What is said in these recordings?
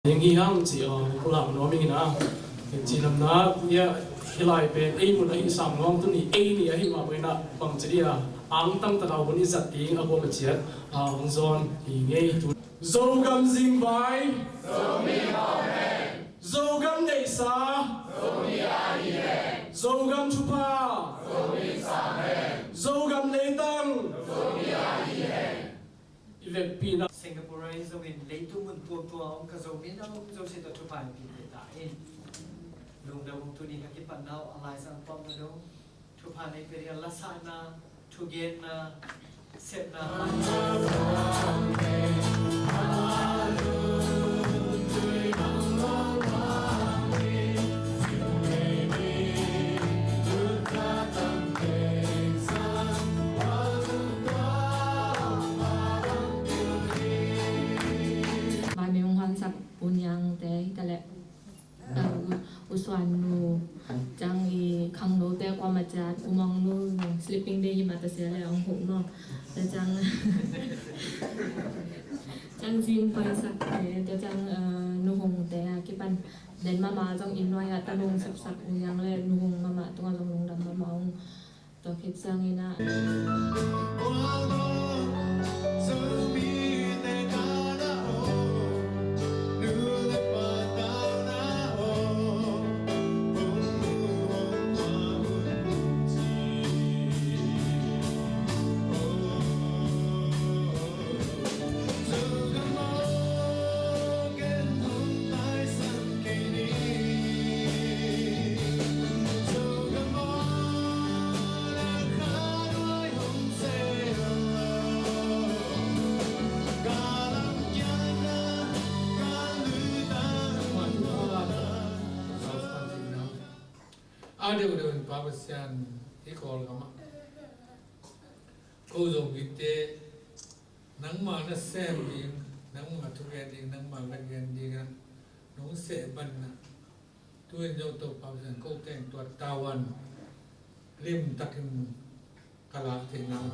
những hi hang chỉ cô làm nó mình na chỉ làm na ya hilai pe ei mun ai sam ngong tu ni ei ni ai ma boina bang chiri a ang tang ta daw ni zat ting a bo ma chiat a hong zon hi ngei tu zo gam jing vai zo mi ho me zo gam nei sa zo mi a hi he zo gam chu pa zo mi sa me zo gam nei tang zo mi a hi he ivek pi na Singapore zo in leitu mun tua ông ka zo min ông zo se to chupai pi ta in lung da tu ni ka ki pan nau alai sang pom na do chupai nei pe la sa na tu gen na set na punyang te tale uswan nu jang i khang no te kwa ma cha umang nu sleeping day ma ta se le ong hu no ta jang jang jin pai sak te ta jang nu hong te ki pan den ma jong in noi ta nung sak sak yang le nu hong ma tu jong nung dam ma ong to khit sang ina Ada udah pabasian ikol kama. Kau zong kita nang mana sem ding, nang mana tuan ding, nang mana bagian ding kan, nong seban na. Tuan jauh tu pabasian kau teng tuat tawan, lim takin kalah tenang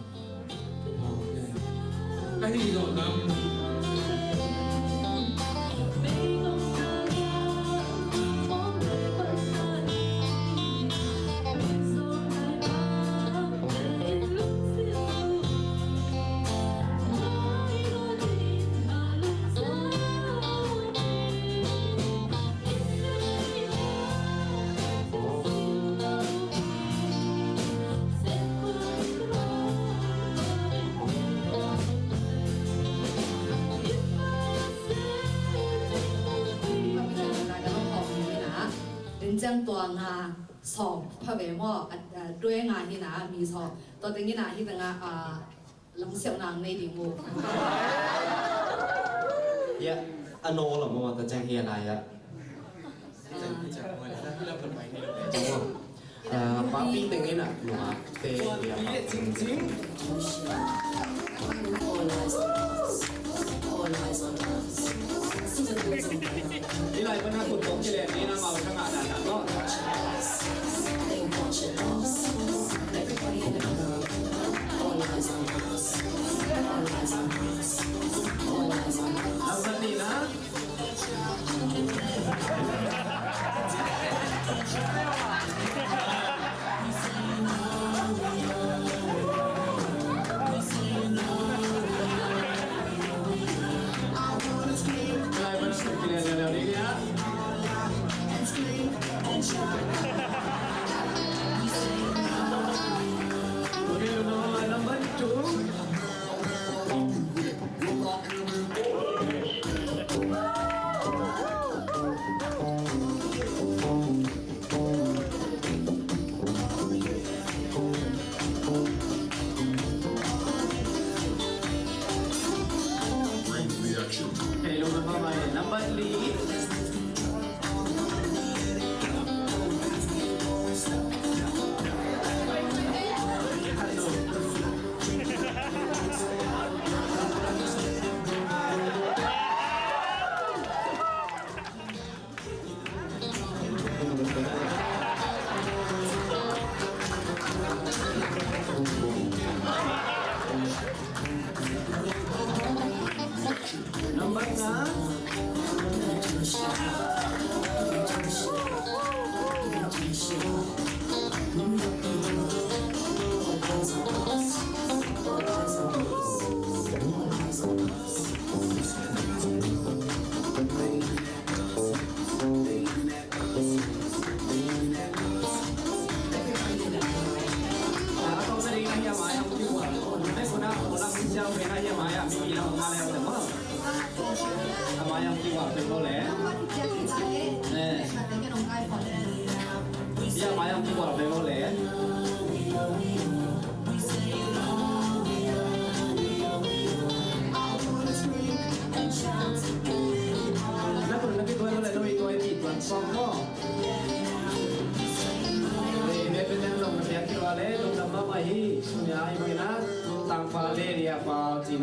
tu pabasian. Kahit itu nam. Jang tuang ha song pha ve mo due nga hi na mi so to teng na hi tanga long xiao nang nei ding mu ya ano la mo ta jang hi na ya pa pi teng na ma te ya jing jing đi lại vẫn hai cuộc sống chơi đèn đi nam màu sang ngã đàn đàn đó làm gì đi đó lại vẫn chơi đèn đi nhá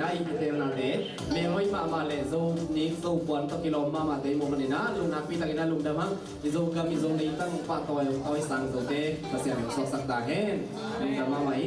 na ikite na le me hoi ma le zo ni zo pon to kilom ma te mo manina lung nak pi tangina lung dama izo gam izo nei tang pa toy sang zo te pasya so sak da hen lung dama mai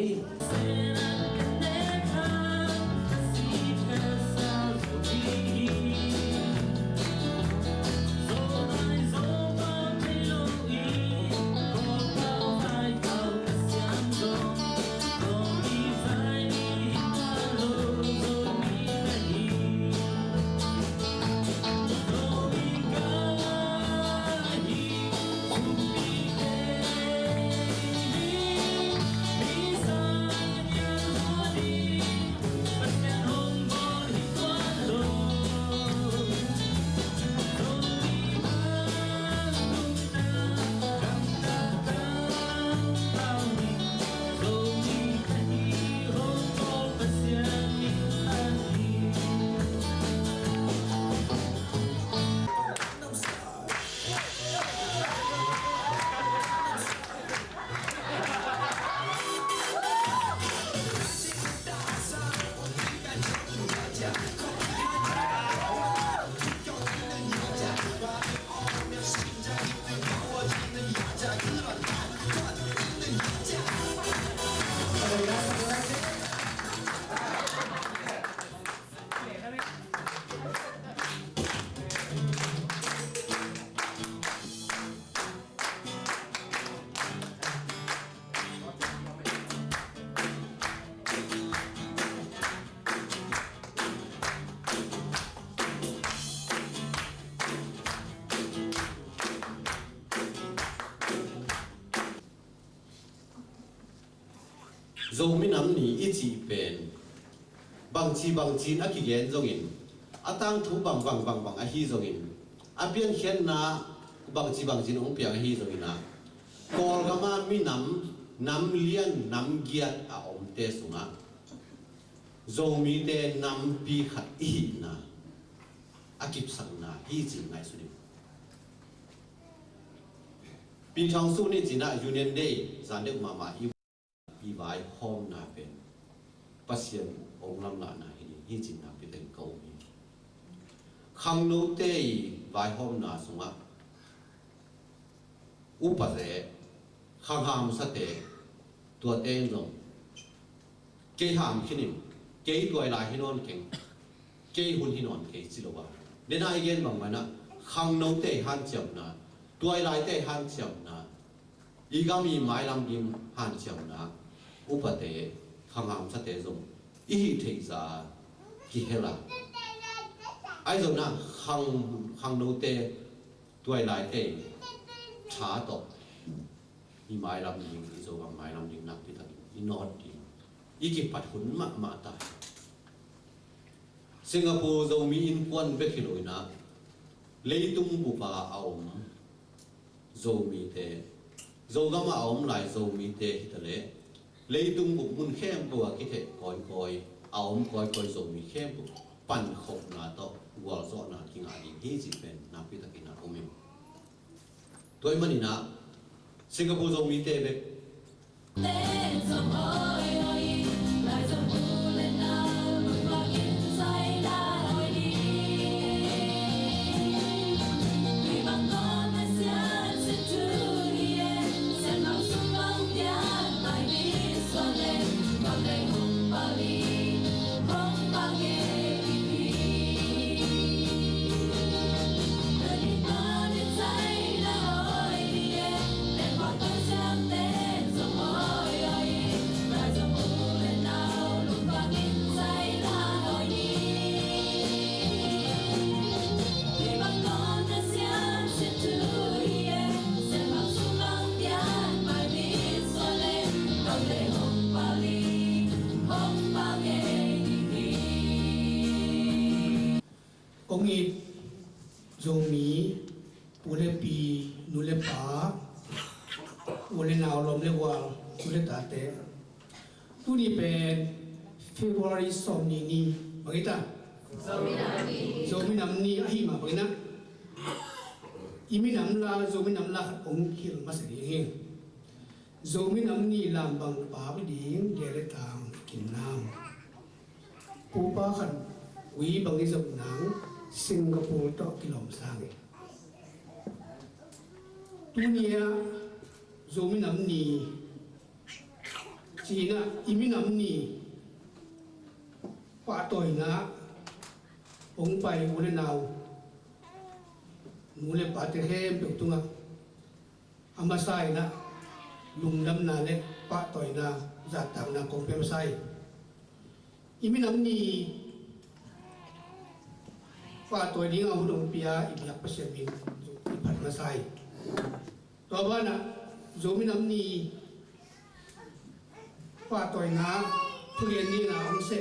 dầu mi nắm nỉ ít chỉ bền bằng chi á kỳ gen zongin á tang thu bằng á hi zongin á biên khen na bằng chi ông piang hi zongin na kol gama mi nắm liên nắm giat á om te sunga dầu mi te nắm pi khat i na á kip sang na hi chi ngai su ni pi thang su ni chi na union day zan dek ma i vai hom na pen pasien ong lam la na hi chin na pi ten ko mi khang no te vai hom na sunga upa re khang ham sa te tua ten rong ke ham khinim ke tuai la hinon keng ke hun hinon ke chilowa de na igen bang mana khang no te han cham na tuai lai te han cham na igami mai lam dim han cham na upate khangam sa te zong i thei za ki hela ai zo na khang no te tuai lai te cha to i mai lam ding i zo bang mai lam ding nak pi ta i not di i ki pat hun ma ta Singapore zo mi in kwan be khiloi na leitung bu pa aum zo mi te zo ga ma aum lai zo mi te hitale leitung bu mun khem bu ki the koi aum koi zo mi khem bu pan khop na to wal zo na ki nga hi ji pen na pi ta ki na omi toy mani na Singapore zo mi te be ông ít dùng mí ule pi nule pa ule nào lom le wal ule tate tu ni pen February som ni bagita zomi nam ni ahi ma bagina imi nam la ông khil ma se ding zomi nam ni lam bang pa bi ding gele tang kim nam pupa kan wi bangi zam nang Singapore to kilom sangi dunia zomi namni China imi namni pa toy na ong pai ule naw mule pate hem tunga amasai na lungdam na le pa toy na zatang na kompe masai imi namni pa toy ding ang hudong pia ibyak pasyamin ipat masai to ba na zomi namni pa toy na tulian ni na ong se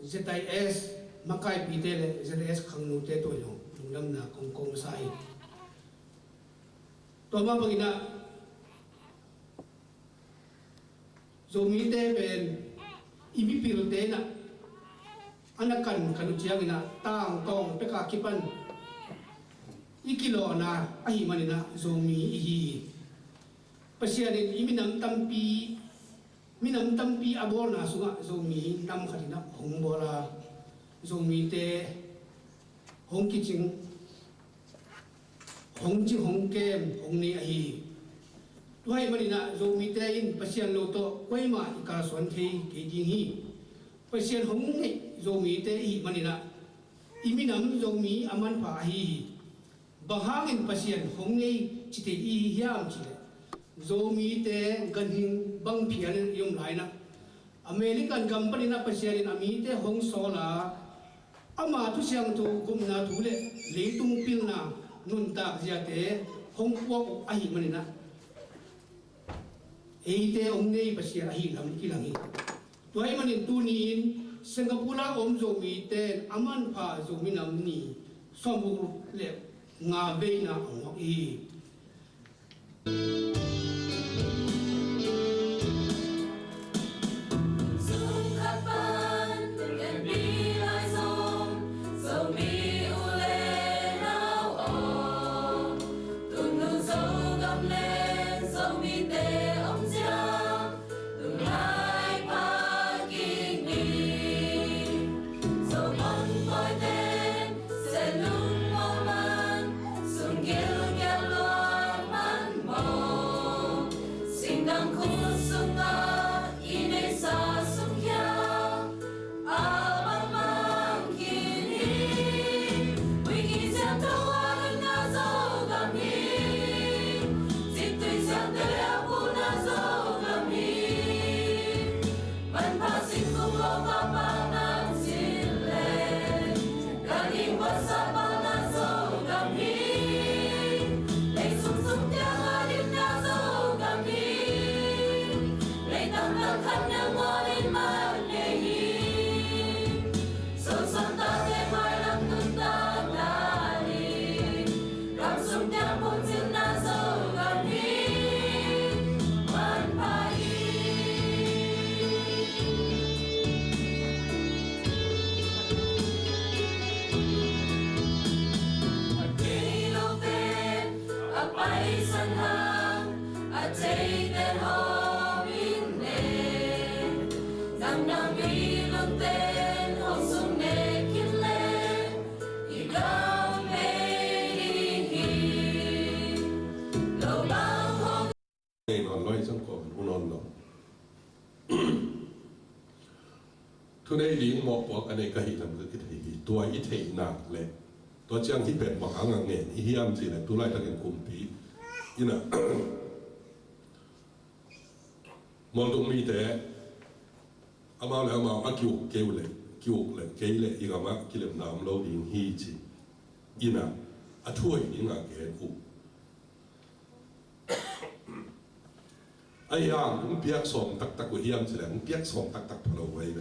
ZIS makai pitele ZIS khang nu te to yo lungdam na kong masai to ba pagina zomi te ben ibi pilte na anakan kanu chiang ina tang tong peka kipan ikilo na ahi manina zomi hi pasianin iminam tampi abona sunga zomi nam khatina hongbola zomi te hongkiching hongji hongkem hongni ahi tuai manina zomi te in pasian loto koima ika swan thei ke ding hi pasian hongne zomi te hi manina iminam zomi aman pha hi bahangin pasian hongne chite i hiam chile zomi te ganhing bang phian yum laina American company na pasian ami te hong sola ama tu siang tu kumna tu le leitung pil na nun tak zia te hong pok ahi manina eite ongnei pasia ahi lam kilangi tuai manin tunin Singapore om zomi te aman pha zomi namni somu le nga veina ong iทุนไอ้ลิงหมอกว่ากันในกะหิลำก็คิดให้ตัวอีเทหนักเลยตัวเจ้าที่เป็นหมอกหางเงี้ยอีเฮียมสิเลยตัวไล่ตะเกียงคุมปีนี่นะมองตรงมีแต่เอามาแล้วมาอากิวเกวเลยกิวเลยเกยเลยอีกมากิเลมน้ำเราดิงฮีจีอีน่ะอาถ้วยนี่งาเกอุไอ้ยามมันเปียกส่งตักตักกูเฮียมสิเลยมันเปียกส่งตักตักพลอยไป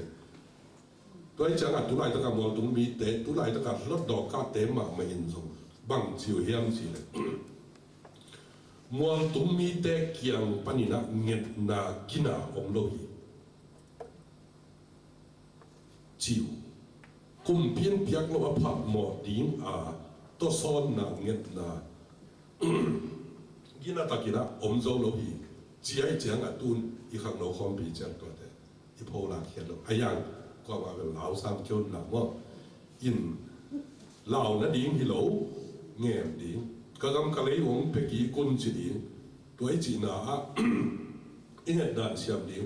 ตัวไอ้จังอ่ะตัวไล่ตะการมองตรงมีแต่ตัวไล่ตะการรถดอกก้าเต็มมาไม่เห็นส่งบังชิวเฮียมสิเลยมองตรงมีแต่เกียงปนินะเงียนากินาองโลหีจิวกุมเพียนเพียกโลภะหมอดิ้งตัวซ้อนนาเงียนากินาตะกินะอมโซโลหีจีไอเจียงอ่ะตุนอีข้างโลคอมปีเจียงตัวเดียอีโพลาเขียนโลไอ้ยัง ก็มาเป็นลาวซ้ำเกี่ยวหลังว่าอินลาวนั่นดิ้งฮิโลเงียบดิ้งก็กำกะเลยองเพกีกุนจีดิ้งตัวไอจีน่าอินเดียด่านเสียมดิ้ง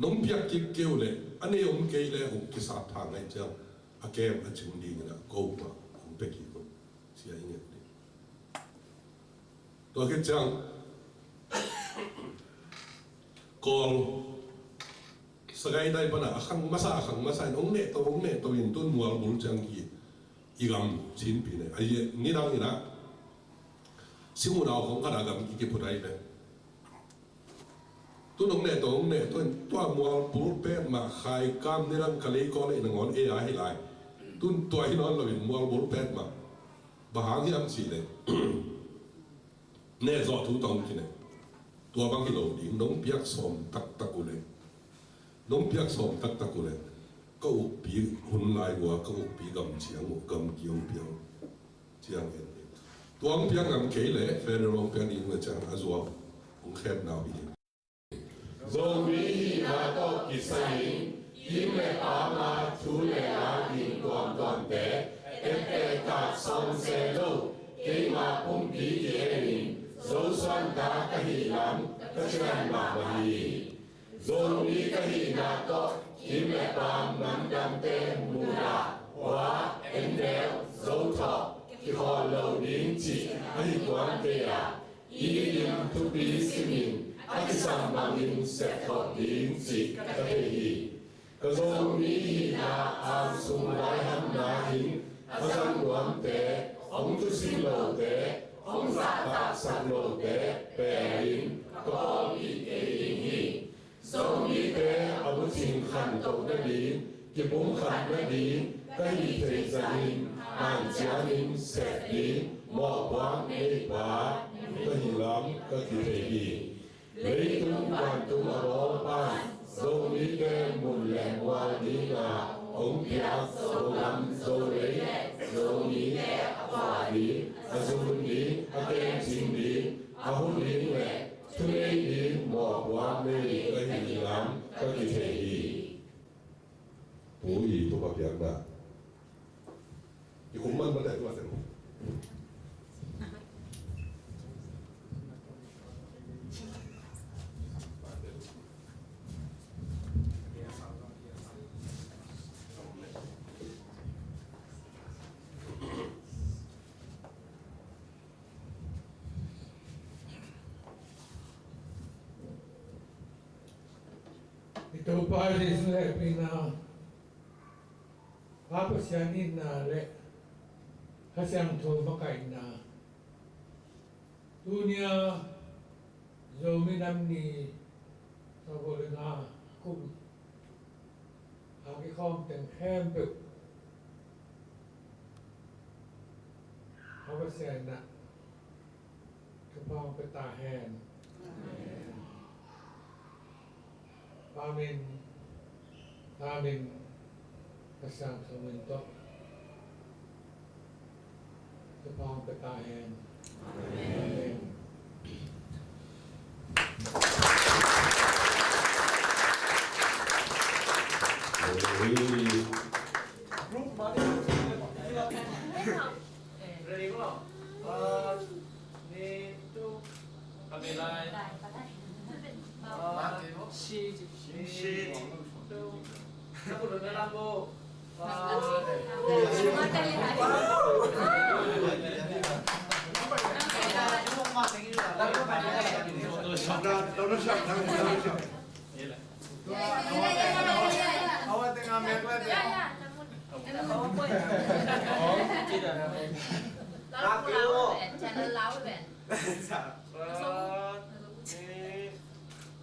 น้องเปียกกิเกี่ยวเลยอันนี้องเกยเลยองกิสาทางไอ้เจ้าอาเกมอาจิมดิ้งนะกูมาองเพกีกุนเสียอินเดียดิ้งตัวที่จังกอลสกายได้ปะนะขังมาซาองเนตัวอินตุนมัวบุลจังกีอีกำชิ้นปีเนี่ยไอ้นี่ดังนี่นะสิ่งเราของขนาดกำอีกพูดได้เลยตุนองเนตัวมัวบุลเป็ดมาขายกำนี่ดังคลีก่อนไอ้หนังอ่อนเอไอให้ไลตุนตัวที่นอนเราเป็นมัวบุลเป็ดมาบางที่อันสีเลยเนี่ยจอดทุกตรงที่เนี่ยตัวบางที่เราดิ้งน้องเปียกสมตักกูเลยน้องเปียกสมตักกูเลยก็อุบปีหุ่นลายวัวก็อุบปีกำเชียงกำเกี่ยวเปียวเชียงเห็นตัวเปียกกำเกี่ยวเลยเฟรนร้องเปียกดิ้งเลยจังอาจว่าองแคบหนาวอีกโซมีมาโตกิสัยยิ้มเล่ปามาชูเล่ลาดิ้งตัวเตะเอ็นเตกัดสองเซโลเกี่ยมาปุ่มปีเย็นโซสันตากะฮิลัมกะชันมาวันนี้โซมีกะฮินาโตยิ้มเล่ปามน้ำดำเต็มมูดาหัวเอ็นเดลโซทอที่คอโลดิ้งจีให้กวนเตียอีดิมทุบีสิมินอาทิสัมบังอินเซตทอดิ้งจีกะเฮีกะโซมีฮินาอันสุงไรฮัมนาหินอาซันกวนเตองตุสิโลเตองซาตาสันโลเตเปรินก็มีเอหิโซมีเตอบุชิงขันโตนดีกิบุงขันนดีก็มีเทซานินอันเจียนินเสดีมอบวางเมบาก็หิลำก็คือเทดีเลยตุงวันตุงอโรปันโซมีเตมุลแหลงวาดีนาองเปียโซลำโซเลโซมีวาดีอาซุนดีอาเกนจินดีอาหุนดีเวทุเรดีมอบวางเมก็หิลำก็คือเทดีผู้อีตัวแบบอย่างนั้นอยู่คุ้มมันมาแต่ตัวเสร็จIto pa rin sila pina papasyanin na le hasyang to makain na dunia zominam ni sabol na kum agi kom ten hempe papasyan na kapang petahen Amin kasang suminto sa pangkatayan. Amen. Ready ko? Nito kabilay. Si nakulong na lang po. Channel